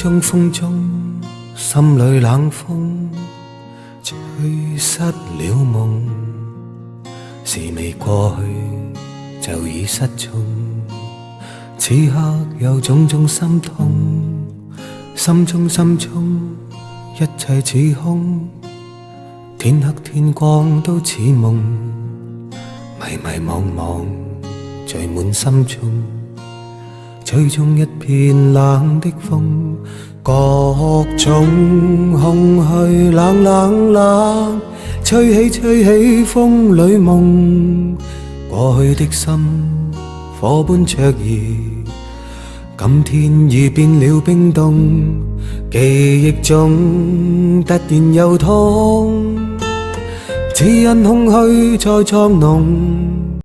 中風中，心裏冷風吹失了夢，事未過去就已失蹤。此刻有種種心痛，心中一切似空，天黑天光都似夢，迷迷茫茫聚滿心中，吹中一片冷的風，各種空虛冷，吹起風裏夢，過去的心火般灼熱，今天已變了冰凍，記憶中突然又痛，只因空虛再作濃。